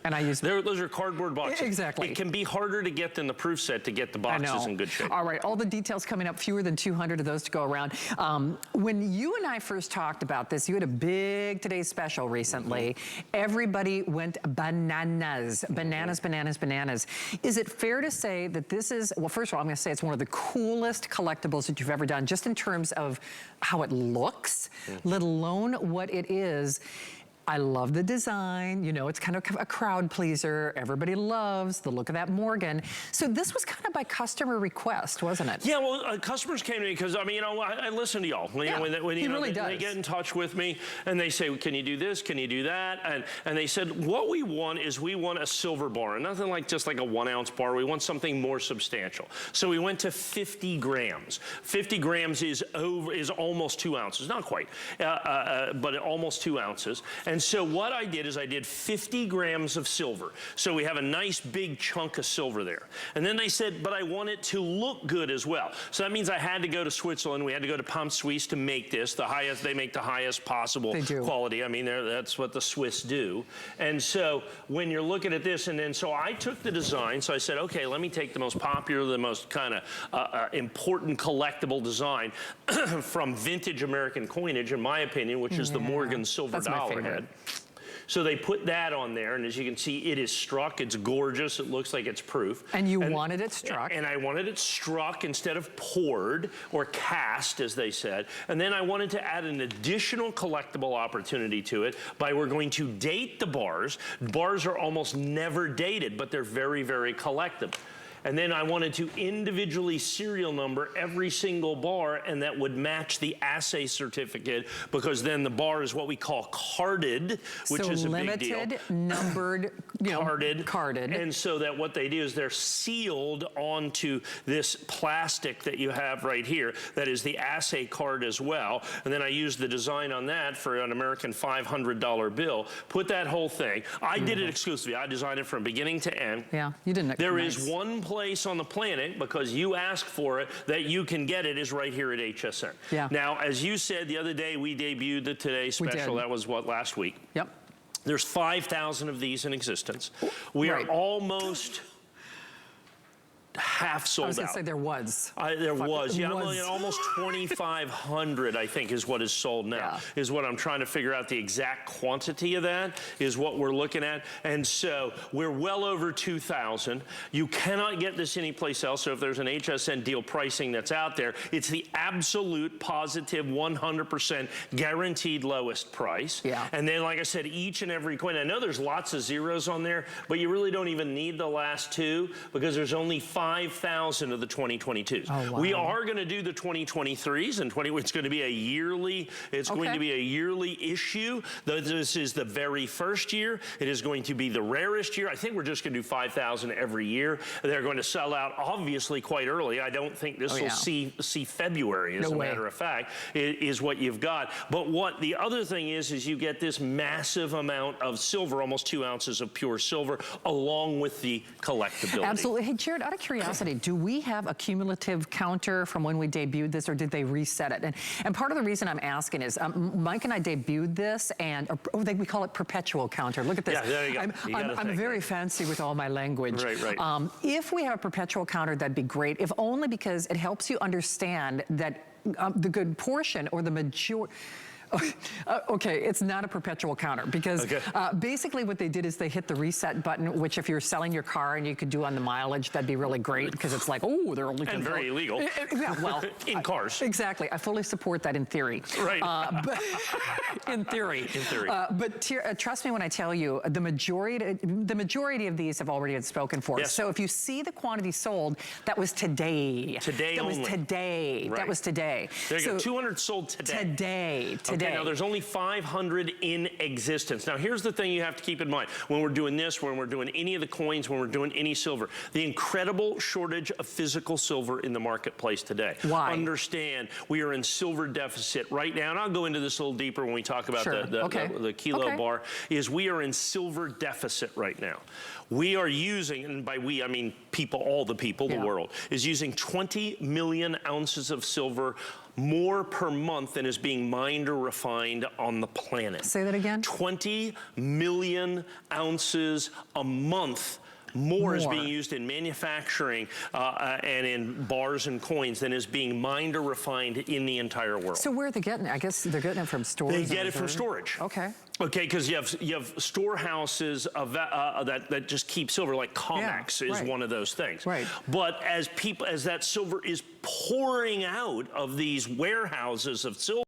And I use those are cardboard boxes. Exactly. It can be harder to get than the proof set to get the boxes in good shape. All right, all the details coming up, fewer than 200 of those to go around. When you and I first talked about this, you had a big Today's Special recently. Everybody went bananas. Bananas, bananas, bananas. Is it fair to say that this is, well, first of all, I'm gonna say it's one of the coolest collectibles that you've ever done, just in terms of how it looks, let alone what it is. I love the design, you know, it's kind of a crowd pleaser. Everybody loves the look of that Morgan. So this was kind of by customer request, wasn't it? Yeah, well, customers came to me because, I mean, you know, I listen to y'all. Yeah, When they get in touch with me and they say, can you do this, can you do that? And they said, what we want is we want a silver bar, and nothing like just like a 1 ounce bar. We want something more substantial. So we went to 50 grams. 50 grams is almost 2 ounces, not quite, but almost 2 ounces. And so what I did is I did 50 grams of silver. So we have a nice big chunk of silver there. And then they said, but I want it to look good as well. So that means I had to go to Switzerland. We had to go to PAMP Suisse to make this. They make the highest possible quality. I mean, that's what the Swiss do. And so when you're looking at this, and then so I took the design. So I said, okay, let me take the most popular, the most kind of important collectible design from vintage American coinage, in my opinion, which is the Morgan silver dollar head. So they put that on there, and as you can see, it is struck. It's gorgeous. It looks like it's proof. And you wanted it struck. And I wanted it struck instead of poured or cast, as they said. And then I wanted to add an additional collectible opportunity to it by we're going to date the bars. Bars are almost never dated, but they're very, very collectible. And then I wanted to individually serial number every single bar, and that would match the assay certificate, because then the bar is what we call carded, which is a big deal. Limited, numbered, you know, carded. And so that what they do is they're sealed onto this plastic that you have right here. That is the assay card as well. And then I used the design on that for an American $500 bill. Put that whole thing. I did it exclusively. I designed it from beginning to end. Yeah, you didn't. There is one place on the planet, because you asked for it, that you can get it, is right here at HSN. Yeah. Now, as you said the other day, we debuted the Today's Special. That was what, last week? Yep. There's 5,000 of these in existence. We are almost half sold out. I was going to say there was. Yeah, almost 2,500, I think, is what is sold now, is what I'm trying to figure out. The exact quantity of that is what we're looking at. And so we're well over 2,000. You cannot get this anyplace else. So if there's an HSN deal pricing that's out there, it's the absolute positive 100% guaranteed lowest price. Yeah. And then, like I said, each and every coin, I know there's lots of zeros on there, but you really don't even need the last two, because there's only 5,000 of the 2022s. Oh, wow. We are going to do the 2023s, and it's going to be a yearly. It's going to be a yearly issue. This is the very first year. It is going to be the rarest year. I think we're just going to do 5,000 every year. They're going to sell out obviously quite early. I don't think this will see February, as a matter of fact, is what you've got. But what the other thing is you get this massive amount of silver, almost 2 ounces of pure silver, along with the collectability. Absolutely. Hey, Jared, out of curiosity, do we have a cumulative counter from when we debuted this, or did they reset it? And part of the reason I'm asking is Mike and I debuted this, and we call it perpetual counter. Look at this. Yeah, there you go. I'm very fancy with all my language. Right. If we have a perpetual counter, that'd be great, if only because it helps you understand that the good portion, or the majority. Okay, it's not a perpetual counter, because basically what they did is they hit the reset button, which if you're selling your car and you could do on the mileage, that'd be really great, because it's like, oh, they're only and very illegal. Yeah, well, in cars. Exactly. I fully support that in theory. Right. But in theory. In theory. But trust me when I tell you, the majority of these have already been spoken for. Yes. So if you see the quantity sold, that was today. Today only. That was today. Right. That was today. There you go. 200 sold today. Today. Now, there's only 500 in existence. Now, here's the thing you have to keep in mind. When we're doing this, when we're doing any of the coins, when we're doing any silver, the incredible shortage of physical silver in the marketplace today. Why? Understand, we are in silver deficit right now, and I'll go into this a little deeper when we talk about the kilo bar, is we are in silver deficit right now. We are using, and by we, I mean people, all the people, the world, is using 20 million ounces of silver more per month than is being mined or refined on the planet. Say that again? 20 million ounces a month more is being used in manufacturing and in bars and coins than is being mined or refined in the entire world. So where are they getting it? I guess they're getting it from storage. They get it from storage. Okay. Okay, because you have storehouses of that just keep silver, like Comex is one of those things. Right. But as that silver is pouring out of these warehouses of silver,